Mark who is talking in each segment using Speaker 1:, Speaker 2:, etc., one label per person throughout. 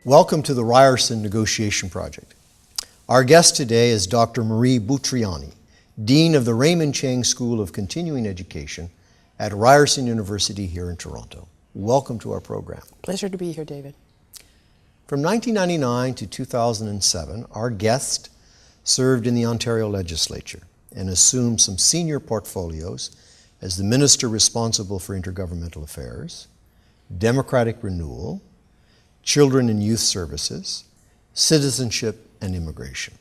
Speaker 1: Welcome to the Ryerson Negotiation Project. Our guest today is Dr. Marie Bountrogianni, Dean of the Raymond Chang School of Continuing Education at Ryerson University here in Toronto. Welcome to our program.
Speaker 2: Pleasure to be here, David.
Speaker 1: From 1999 to 2007, our guest served in the Ontario Legislature and assumed some senior portfolios as the Minister responsible for Intergovernmental Affairs, Democratic Renewal, Children and Youth Services, Citizenship and Immigration.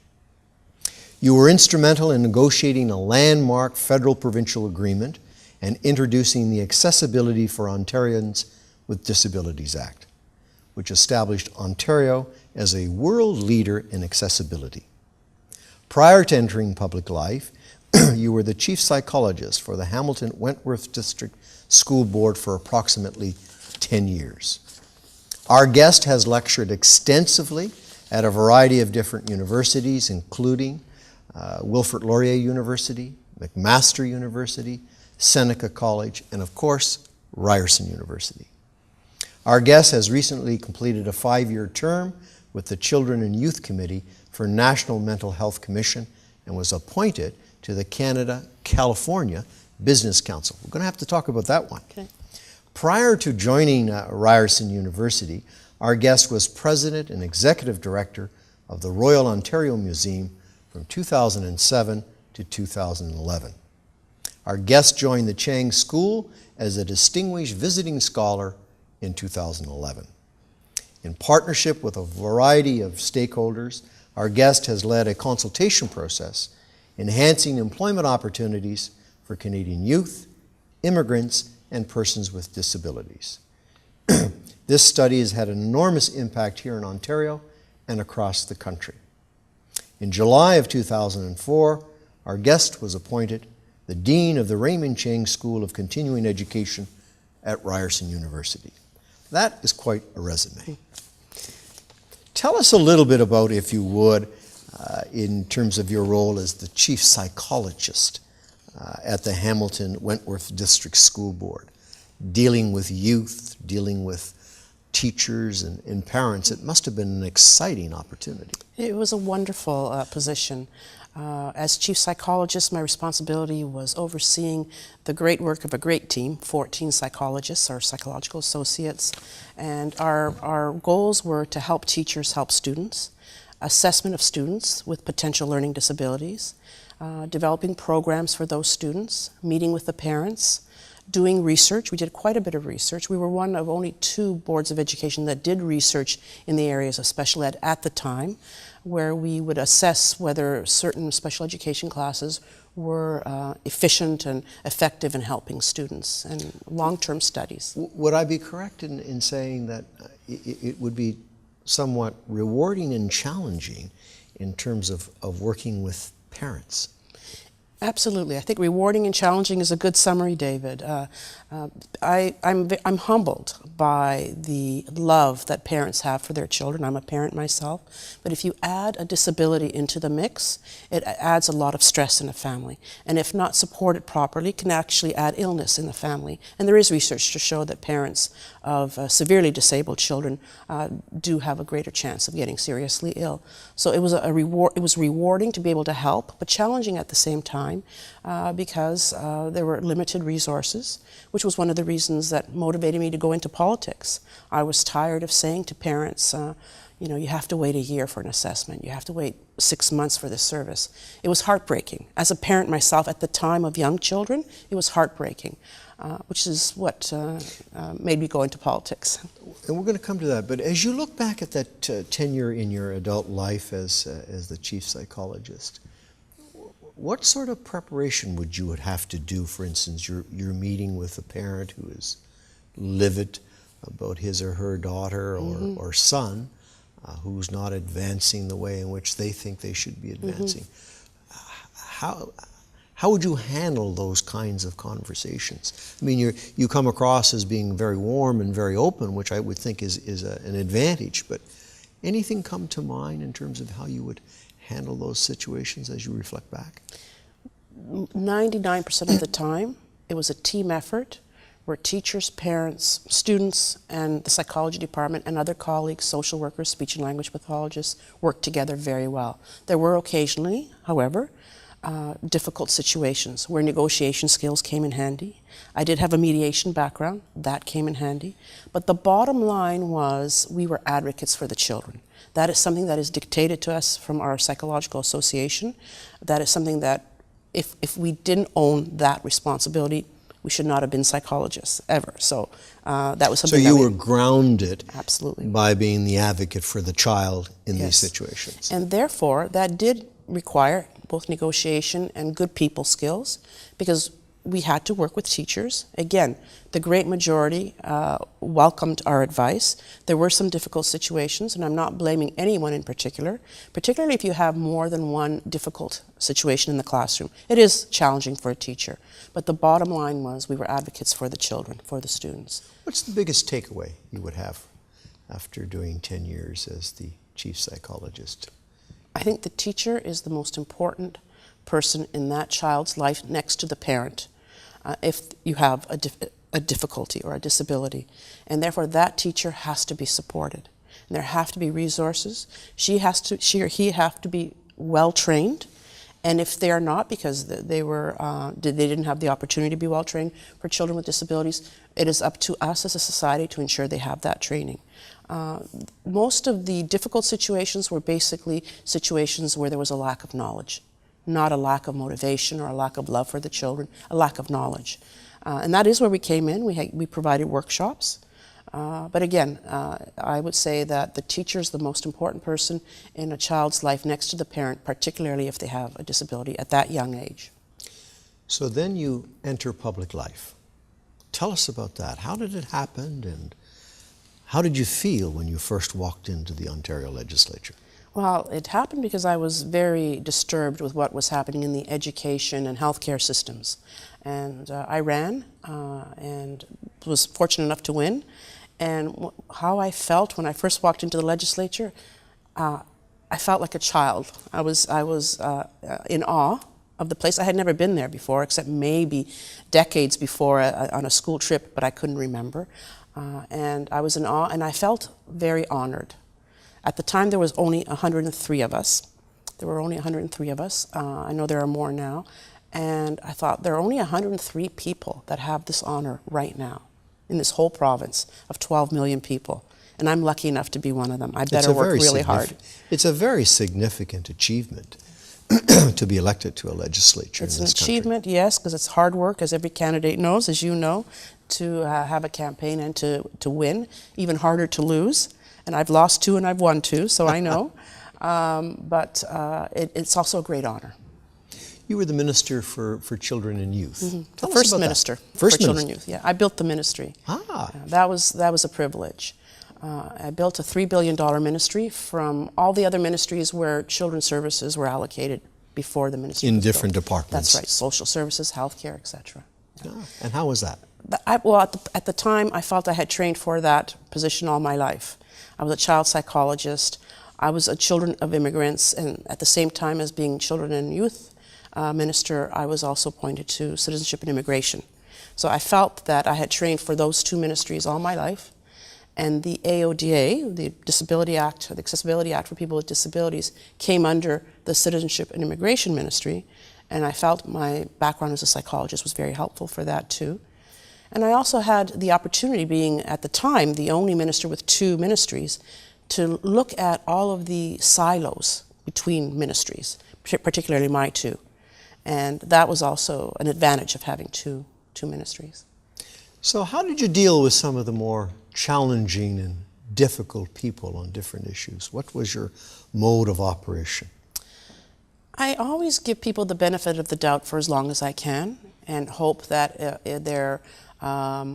Speaker 1: You were instrumental in negotiating a landmark federal-provincial agreement and introducing the Accessibility for Ontarians with Disabilities Act, which established Ontario as a world leader in accessibility. Prior to entering public life, you were the chief psychologist for the Hamilton Wentworth District School Board for approximately 10 years. Our guest has lectured extensively at a variety of different universities, including Wilfrid Laurier University, McMaster University, Seneca College, and of course, Ryerson University. Our guest has recently completed a 5-year term with the Children and Youth Committee for National Mental Health Commission and was appointed to the Canada-California Business Council. We're going to have to talk about that one.
Speaker 2: Okay.
Speaker 1: Prior to joining Ryerson University, our guest was president and executive director of the Royal Ontario Museum from 2007 to 2011. Our guest joined the Chang School as a distinguished visiting scholar in 2011. In partnership with a variety of stakeholders, our guest has led a consultation process enhancing employment opportunities for Canadian youth, immigrants, and persons with disabilities. This study has had an enormous impact here in Ontario and across the country. In July of 2004, our guest was appointed the Dean of the Raymond Chang School of Continuing Education at Ryerson University. That is quite a resume. Tell us a little bit about, if you would, in terms of your role as the chief psychologist at the Hamilton Wentworth District School Board, dealing with youth, dealing with teachers and parents. It must have been an exciting opportunity.
Speaker 2: It was a wonderful position. As chief psychologist, my responsibility was overseeing the great work of a great team, 14 psychologists or psychological associates, and our goals were to help teachers help students, assessment of students with potential learning disabilities, developing programs for those students, meeting with the parents, doing research. We did quite a bit of research. We were one of only 2 boards of education that did research in the areas of special ed at the time, where we would assess whether certain special education classes were efficient and effective in helping students, and long-term studies.
Speaker 1: Would I be correct in saying that it would be somewhat rewarding and challenging in terms of working with parents?
Speaker 2: Absolutely. I think rewarding and challenging is a good summary, David. I'm humbled by the love that parents have for their children. I'm a parent myself. But if you add a disability into the mix, it adds a lot of stress in a family. And if not supported properly, it can actually add illness in the family. And there is research to show that parents of severely disabled children do have a greater chance of getting seriously ill. So it was it was rewarding to be able to help, but challenging at the same time because there were limited resources, which was one of the reasons that motivated me to go into politics. I was tired of saying to parents, you know, you have to wait a year for an assessment. You have to wait 6 months for this service. It was heartbreaking. As a parent myself at the time of young children, it was heartbreaking, which is what made me go into politics.
Speaker 1: And we're going to come to that. But as you look back at that tenure in your adult life as the chief psychologist, what sort of preparation would you have to do? For instance, you're meeting with a parent who is livid about his or her daughter or son who's not advancing the way in which they think they should be advancing. How would you handle those kinds of conversations? I mean, you come across as being very warm and very open, which I would think is an advantage, but anything come to mind in terms of how you would handle those situations as you reflect back?
Speaker 2: 99% of the time, it was a team effort where teachers, parents, students, and the psychology department and other colleagues, social workers, speech and language pathologists, worked together very well. There were occasionally, however, difficult situations where negotiation skills came in handy. I did have a mediation background, that came in handy. But the bottom line was we were advocates for the children. That is something that is dictated to us from our psychological association. That is something that if we didn't own that responsibility, we should not have been psychologists ever. So that was something.
Speaker 1: So you were grounded
Speaker 2: absolutely
Speaker 1: by being the advocate for the child in these situations.
Speaker 2: And therefore, that did require both negotiation and good people skills, because we had to work with teachers. Again, the great majority welcomed our advice. There were some difficult situations, and I'm not blaming anyone in particular, particularly if you have more than one difficult situation in the classroom. It is challenging for a teacher, but the bottom line was we were advocates for the children, for the students.
Speaker 1: What's the biggest takeaway you would have after doing 10 years as the chief psychologist?
Speaker 2: I think the teacher is the most important person in that child's life next to the parent if you have a difficulty or a disability. And therefore that teacher has to be supported. And there have to be resources. She or he have to be well trained. And if they are not, because they didn't have the opportunity to be well trained for children with disabilities, it is up to us as a society to ensure they have that training. Most of the difficult situations were basically situations where there was a lack of knowledge, not a lack of motivation or a lack of love for the children, a lack of knowledge. And that is where we came in. We provided workshops. But again, I would say that the teacher is the most important person in a child's life next to the parent, particularly if they have a disability at that young age.
Speaker 1: So then you enter public life. Tell us about that. How did it happen, and how did you feel when you first walked into the Ontario legislature?
Speaker 2: Well, it happened because I was very disturbed with what was happening in the education and healthcare systems. And I ran and was fortunate enough to win. And how I felt when I first walked into the legislature, I felt like a child. I was in awe of the place. I had never been there before, except maybe decades before on a school trip, but I couldn't remember. And I was in awe, and I felt very honored. At the time, there was only 103 of us. There were only 103 of us. I know there are more now. And I thought, there are only 103 people that have this honor right now in this whole province of 12 million people. And I'm lucky enough to be one of them. I better work really hard.
Speaker 1: It's a very significant achievement to be elected to a legislature in this country.
Speaker 2: It's an achievement, yes, because it's hard work, as every candidate knows, as you know, to have a campaign and to win. Even harder to lose. And I've lost 2 and I've won 2, so I know. But it's also a great honor.
Speaker 1: You were the Minister for Children and Youth.
Speaker 2: Mm-hmm. The first minister for Children and Youth. Yeah, I built the ministry. That was a privilege. I built a $3 billion ministry from all the other ministries where children's services were allocated before the ministry
Speaker 1: in
Speaker 2: was
Speaker 1: different
Speaker 2: built.
Speaker 1: departments.
Speaker 2: That's right, social services, healthcare, etc.
Speaker 1: Yeah. And how was that?
Speaker 2: At the time, I felt I had trained for that position all my life. I was a child psychologist. I was a children of immigrants, and at the same time as being children and youth minister, I was also appointed to citizenship and immigration. So I felt that I had trained for those 2 ministries all my life. And the AODA, the Disability Act, the Accessibility Act for People with Disabilities, came under the Citizenship and Immigration Ministry. And I felt my background as a psychologist was very helpful for that too. And I also had the opportunity, being at the time the only minister with 2 ministries, to look at all of the silos between ministries, particularly my 2. And that was also an advantage of having two ministries.
Speaker 1: So how did you deal with some of the more challenging and difficult people on different issues? What was your mode of operation?
Speaker 2: I always give people the benefit of the doubt for as long as I can, and hope that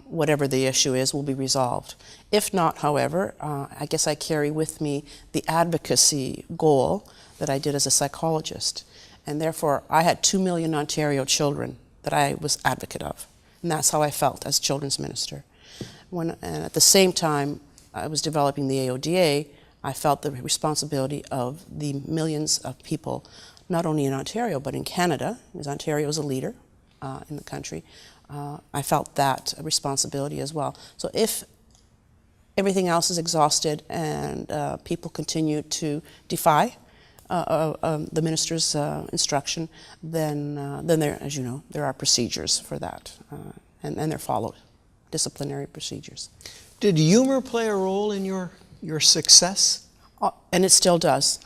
Speaker 2: whatever the issue is will be resolved. If not, however, I guess I carry with me the advocacy goal that I did as a psychologist. And therefore, I had 2 million Ontario children that I was advocate of. And that's how I felt as children's minister. And at the same time I was developing the AODA, I felt the responsibility of the millions of people, not only in Ontario, but in Canada, because Ontario is a leader in the country, I felt that responsibility as well. So if everything else is exhausted and people continue to defy the minister's instruction, then there, as you know, there are procedures for that, and they're followed, disciplinary procedures.
Speaker 1: Did humor play a role in your success?
Speaker 2: And it still does.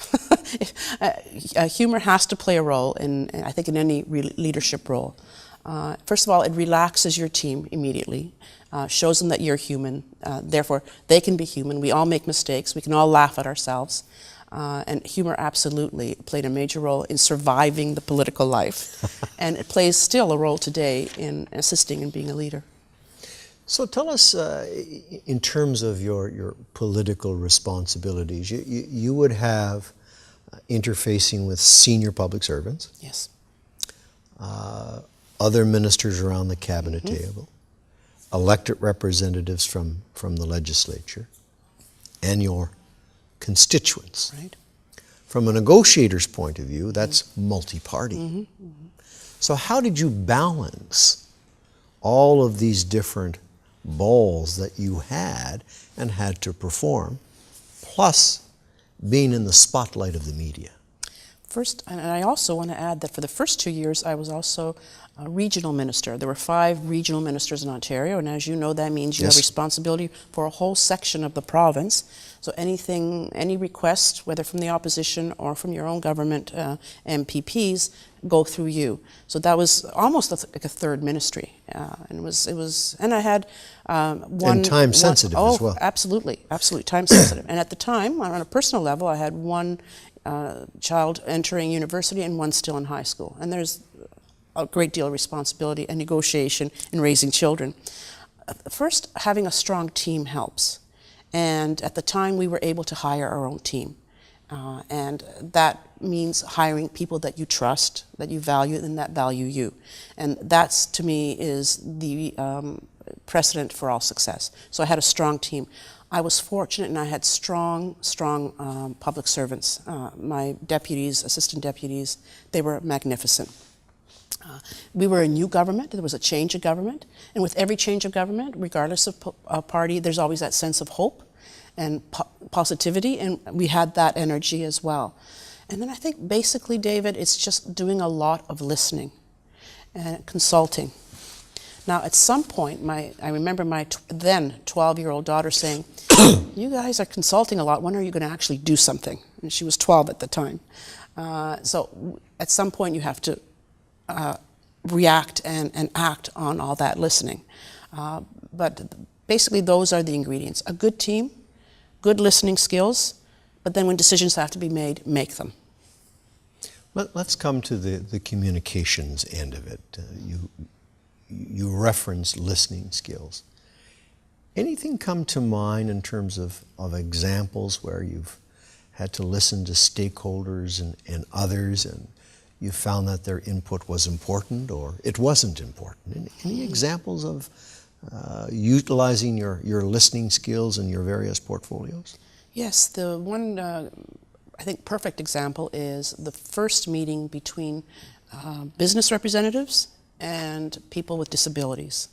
Speaker 2: Humor has to play a role I think, in any leadership role. First of all, it relaxes your team immediately, shows them that you're human. Therefore, they can be human. We all make mistakes. We can all laugh at ourselves. And humor absolutely played a major role in surviving the political life. And it plays still a role today in assisting and being a leader.
Speaker 1: So tell us, in terms of your political responsibilities, you would have interfacing with senior public servants.
Speaker 2: Yes.
Speaker 1: Other ministers around the cabinet table, elected representatives from the legislature, and your constituents.
Speaker 2: Right.
Speaker 1: From a negotiator's point of view, that's multi-party. So how did you balance all of these different balls that you had and had to perform, plus being in the spotlight of the media?
Speaker 2: First, and I also want to add that for the first 2 years, I was also a regional minister. There were 5 regional ministers in Ontario, and as you know, that means you have responsibility for a whole section of the province. So any requests, whether from the opposition or from your own government MPPs, go through you. So that was almost like a third ministry, and it was, and I had one.
Speaker 1: And time sensitive as well.
Speaker 2: Absolutely, time sensitive. And at the time, on a personal level, I had one child entering university and one still in high school. And there's a great deal of responsibility and negotiation in raising children. First, having a strong team helps. And at the time, we were able to hire our own team. And that means hiring people that you trust, that you value, and that value you. And that's, to me, is the precedent for all success. So I had a strong team. I was fortunate, and I had strong public servants. My deputies, assistant deputies, they were magnificent. We were a new government. There was a change of government. And with every change of government, regardless of party, there's always that sense of hope and positivity, and we had that energy as well. And then I think basically, David, it's just doing a lot of listening and consulting. Now, at some point, I remember my then 12-year-old daughter saying, "You guys are consulting a lot. When are you going to actually do something?" And she was 12 at the time. So at some point, you have to react and act on all that listening. But basically, those are the ingredients. A good team, good listening skills, but then when decisions have to be made, make them.
Speaker 1: Let's come to the communications end of it. You referenced listening skills. Anything come to mind in terms of examples where you've had to listen to stakeholders and others, and you found that their input was important or it wasn't important? Any examples of utilizing your listening skills in your various portfolios?
Speaker 2: Yes, the one, I think, perfect example is the first meeting between business representatives and people with disabilities.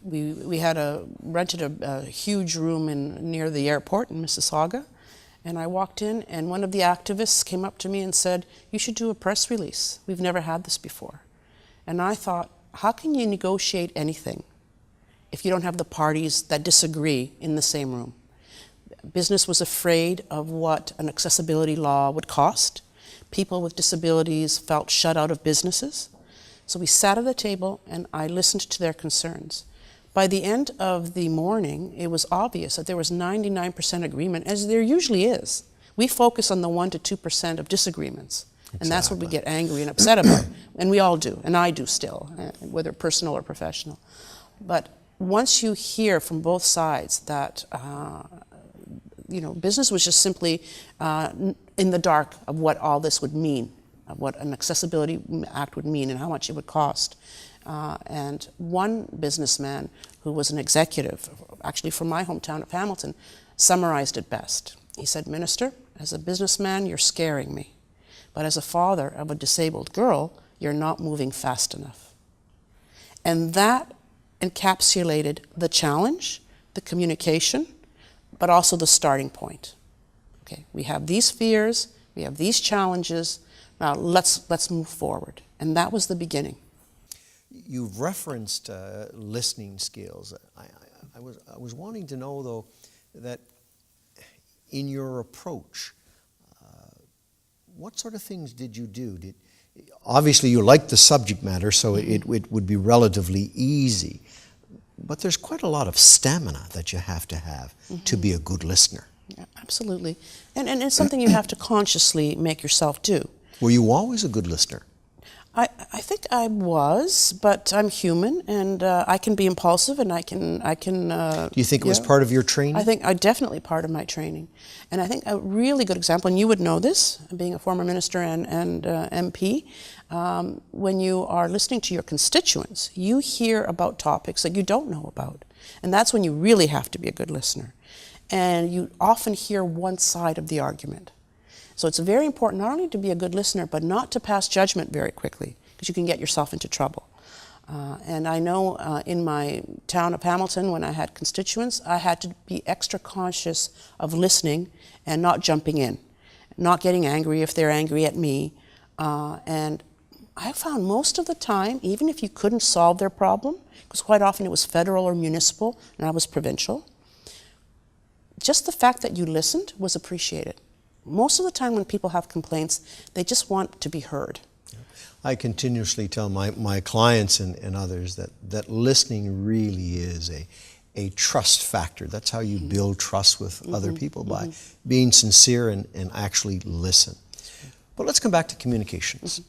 Speaker 2: We had rented a huge room near the airport in Mississauga, and I walked in, and one of the activists came up to me and said, "You should do a press release. We've never had this before." And I thought, how can you negotiate anything if you don't have the parties that disagree in the same room? Business was afraid of what an accessibility law would cost. People with disabilities felt shut out of businesses. So we sat at the table and I listened to their concerns. By the end of the morning, it was obvious that there was 99% agreement, as there usually is. We focus on the 1% to 2% of disagreements. And that's what we get angry and upset about. And we all do, and I do still, whether personal or professional. But once you hear from both sides that business was just simply in the dark of what all this would mean, of what an accessibility act would mean and how much it would cost. And one businessman who was an executive, actually from my hometown of Hamilton, summarized it best. He said, "Minister, as a businessman, you're scaring me. But as a father of a disabled girl, you're not moving fast enough." And that encapsulated the challenge, the communication, but also the starting point. Okay, we have these fears, we have these challenges, now let's move forward. And that was the beginning.
Speaker 1: You've referenced listening skills. I was wanting to know, though, that in your approach, what sort of things did you do? Obviously, you liked the subject matter, so it would be relatively easy. But there's quite a lot of stamina that you have to be a good listener.
Speaker 2: Yeah, absolutely. And it's something you have to consciously make yourself do.
Speaker 1: Were you always a good listener?
Speaker 2: I think I was, but I'm human, and I can be impulsive, and I can.
Speaker 1: Do you think it was part of your training?
Speaker 2: I think definitely part of my training, and I think a really good example, and you would know this, being a former minister and MP, when you are listening to your constituents, you hear about topics that you don't know about, and that's when you really have to be a good listener, and you often hear one side of the argument. So it's very important not only to be a good listener, but not to pass judgment very quickly, because you can get yourself into trouble. And I know in my town of Hamilton, when I had constituents, I had to be extra conscious of listening and not jumping in, not getting angry if they're angry at me. And I found most of the time, even if you couldn't solve their problem, because quite often it was federal or municipal, and I was provincial, just the fact that you listened was appreciated. Most of the time when people have complaints, they just want to be heard.
Speaker 1: I continuously tell my clients and others that listening really is a trust factor. That's how you build trust with other people, by being sincere and actually listen. But let's come back to communications.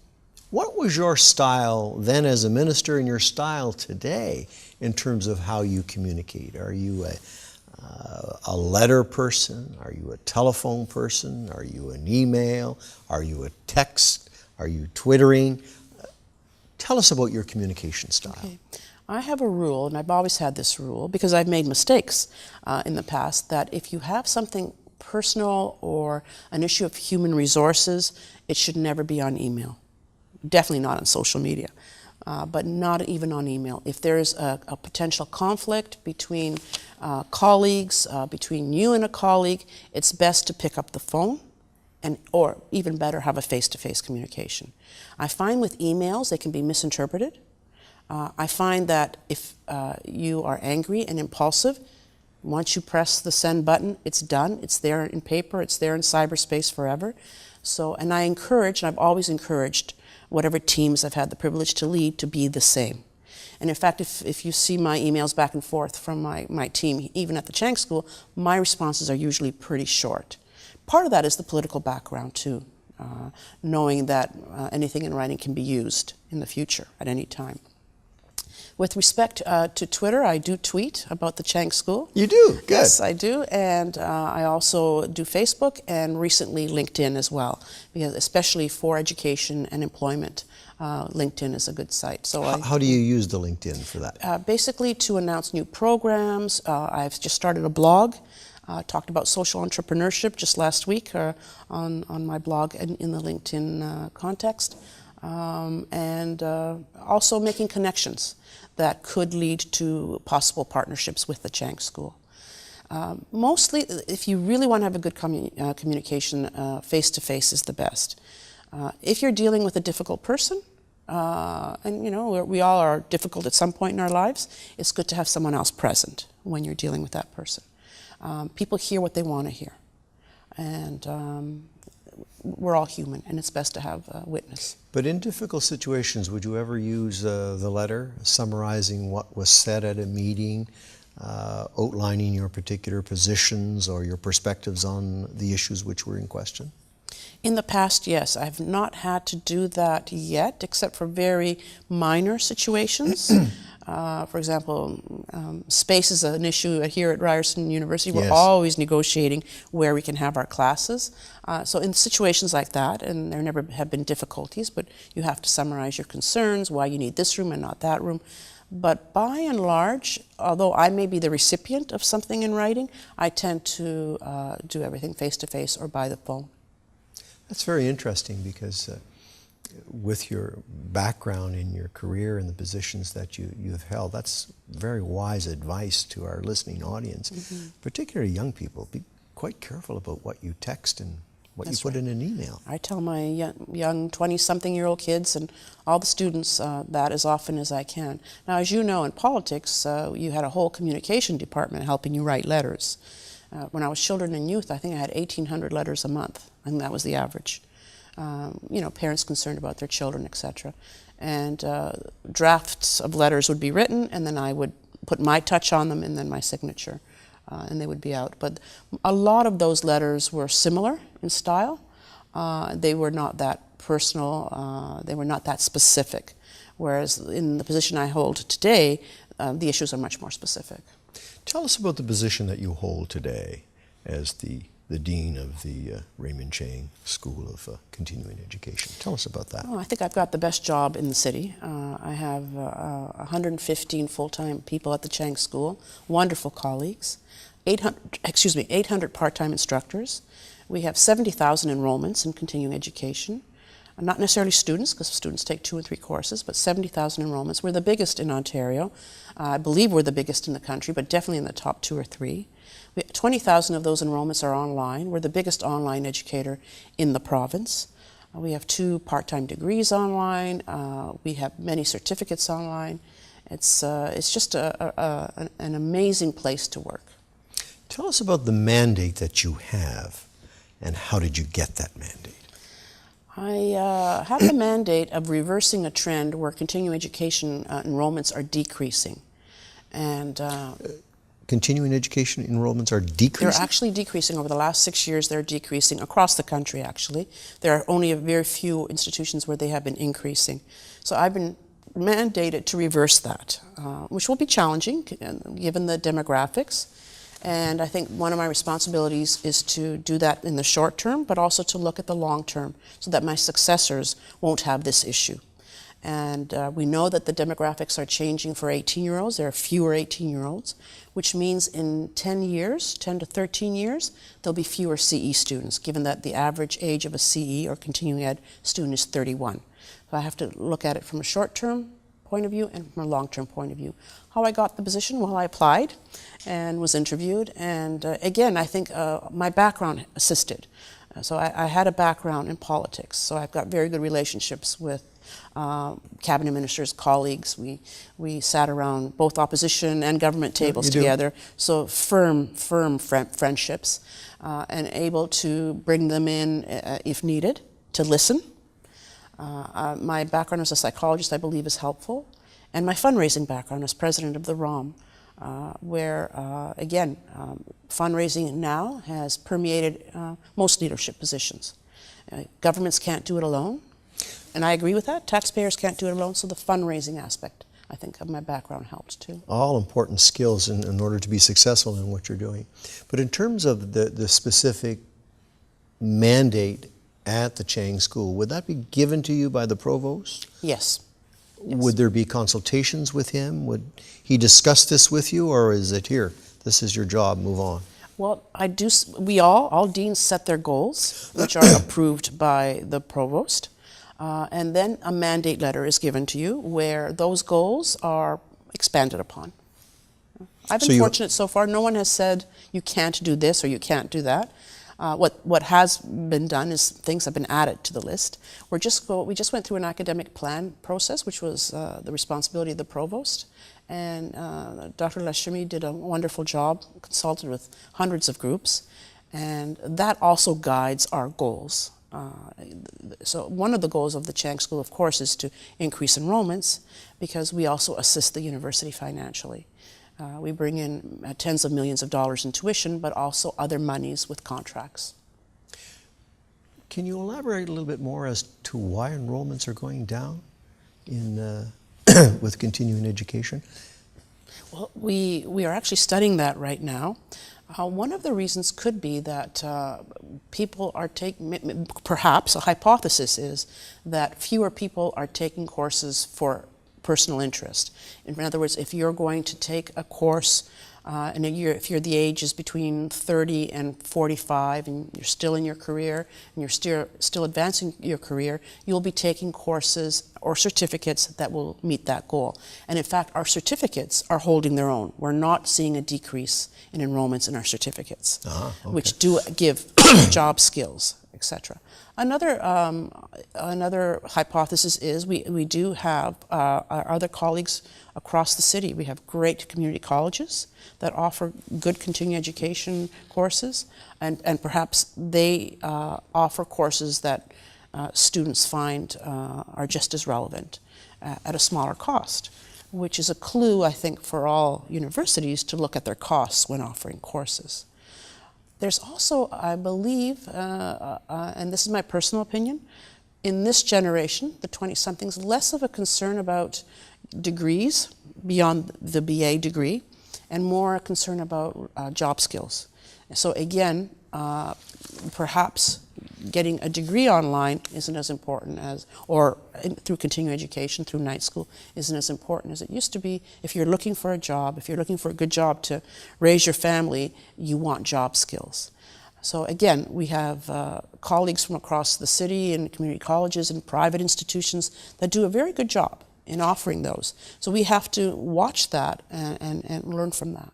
Speaker 1: What was your style then as a minister and your style today in terms of how you communicate? Are you a letter person? Are you a telephone person? Are you an email? Are you a text? Are you twittering? Tell us about your communication style.
Speaker 2: Okay. I have a rule, and I've always had this rule, because I've made mistakes in the past, that if you have something personal or an issue of human resources, it should never be on email. Definitely not on social media. But not even on email. If there's a potential conflict between colleagues, between you and a colleague, it's best to pick up the phone, or even better, have a face-to-face communication. I find with emails, they can be misinterpreted. I find that if you are angry and impulsive, once you press the send button, it's done. It's there in paper. It's there in cyberspace forever. So, and I encourage, and I've always encouraged, whatever teams I've had the privilege to lead, to be the same. And in fact, if you see my emails back and forth from my team, even at the Chang School, my responses are usually pretty short. Part of that is the political background too, knowing that anything in writing can be used in the future at any time. With respect to Twitter, I do tweet about the Chang School.
Speaker 1: You do? Good.
Speaker 2: Yes, I do. And I also do Facebook and recently LinkedIn as well, because especially for education and employment, LinkedIn is a good site. So
Speaker 1: how do you use the LinkedIn for that?
Speaker 2: Basically to announce new programs. I've just started a blog. Talked about social entrepreneurship just last week on my blog in the LinkedIn context. And also making connections that could lead to possible partnerships with the Chang School. Mostly, if you really want to have a good communication, face-to-face is the best. If you're dealing with a difficult person, and you know, we all are difficult at some point in our lives, it's good to have someone else present when you're dealing with that person. People hear what they want to hear. And we're all human, and it's best to have a witness.
Speaker 1: But in difficult situations, would you ever use the letter, summarizing what was said at a meeting, outlining your particular positions or your perspectives on the issues which were in question?
Speaker 2: In the past, yes. I've not had to do that yet, except for very minor situations. For example, space is an issue here at Ryerson University. We're always negotiating where we can have our classes. So in situations like that, and there never have been difficulties, but you have to summarize your concerns, why you need this room and not that room. But by and large, although I may be the recipient of something in writing, I tend to do everything face-to-face or by the phone.
Speaker 1: That's very interesting, because with your background in your career and the positions that you've held, that's very wise advice to our listening audience, particularly young people. Be quite careful about what you text and what you put in an email.
Speaker 2: I tell my young 20-something-year-old kids and all the students that as often as I can. Now, as you know, in politics, you had a whole communication department helping you write letters. When I was children and youth, I think I had 1,800 letters a month. I think that was the average. Parents concerned about their children, etc. And drafts of letters would be written, and then I would put my touch on them and then my signature, and they would be out. But a lot of those letters were similar in style. They were not that personal, they were not that specific. Whereas in the position I hold today, the issues are much more specific.
Speaker 1: Tell us about the position that you hold today as the Dean of the Raymond Chang School of Continuing Education. Tell us about that.
Speaker 2: Oh, I think I've got the best job in the city. I have 115 full-time people at the Chang School, wonderful colleagues, 800 part-time instructors. We have 70,000 enrollments in continuing education. Not necessarily students, because students take 2 and 3 courses, but 70,000 enrollments. We're the biggest in Ontario. I believe we're the biggest in the country, but definitely in the top 2 or 3. 20,000 of those enrollments are online. We're the biggest online educator in the province. We have 2 part-time degrees online. We have many certificates online. It's just an amazing place to work.
Speaker 1: Tell us about the mandate that you have, and how did you get that mandate?
Speaker 2: I have the mandate of reversing a trend where continuing education enrollments are decreasing. And
Speaker 1: continuing education enrollments are decreasing?
Speaker 2: They're actually decreasing. Over the last 6 years, they're decreasing across the country, actually. There are only a very few institutions where they have been increasing. So I've been mandated to reverse that, which will be challenging given the demographics. And I think one of my responsibilities is to do that in the short term, but also to look at the long term so that my successors won't have this issue. And we know that the demographics are changing for 18-year-olds. There are fewer 18-year-olds, which means in 10 years, 10 to 13 years, there'll be fewer CE students, given that the average age of a CE or continuing ed student is 31. So I have to look at it from a short-term point of view and from a long-term point of view. How I got the position? Well, I applied and was interviewed. And again, I think my background assisted. So I had a background in politics. So I've got very good relationships with cabinet ministers, colleagues. We sat around both opposition and government tables together. So firm friendships, and able to bring them in if needed, to listen. My background as a psychologist, I believe, is helpful. And my fundraising background as president of the ROM, where, again, fundraising now has permeated most leadership positions. Governments can't do it alone, and I agree with that. Taxpayers can't do it alone, so the fundraising aspect, I think, of my background helps too.
Speaker 1: All important skills in order to be successful in what you're doing. But in terms of the specific mandate at the Chang School, would that be given to you by the provost?
Speaker 2: Yes.
Speaker 1: Would there be consultations with him? Would he discuss this with you, or is it here, this is your job, move on?
Speaker 2: Well, all deans set their goals, which are approved by the provost, and then a mandate letter is given to you where those goals are expanded upon. I've been fortunate so far. No one has said you can't do this or you can't do that. What has been done is things have been added to the list. We just went through an academic plan process, which was the responsibility of the provost. And Dr. Lashmi did a wonderful job, consulted with hundreds of groups, and that also guides our goals. So one of the goals of the Chang School, of course, is to increase enrollments, because we also assist the university financially. We bring in tens of millions of dollars in tuition, but also other monies with contracts.
Speaker 1: Can you elaborate a little bit more as to why enrollments are going down in with continuing education?
Speaker 2: Well, we are actually studying that right now. One of the reasons could be that people are taking, perhaps a hypothesis is that fewer people are taking courses for personal interest. In other words, if you're going to take a course in a year, if the age is between 30 and 45 and you're still in your career and you're still advancing your career, you'll be taking courses or certificates that will meet that goal. And in fact, our certificates are holding their own. We're not seeing a decrease in enrollments in our certificates, which do give job skills, etc. Another hypothesis is we do have our other colleagues across the city. We have great community colleges that offer good continuing education courses, and perhaps they offer courses that students find are just as relevant at a smaller cost, which is a clue, I think, for all universities to look at their costs when offering courses. There's also, I believe, and this is my personal opinion, in this generation, the 20-somethings, less of a concern about degrees beyond the BA degree and more a concern about job skills. So again, perhaps getting a degree online isn't as important as, or through continuing education, through night school, isn't as important as it used to be. If you're looking for a job, if you're looking for a good job to raise your family, you want job skills. So again, we have colleagues from across the city and community colleges and private institutions that do a very good job in offering those. So we have to watch that and learn from that.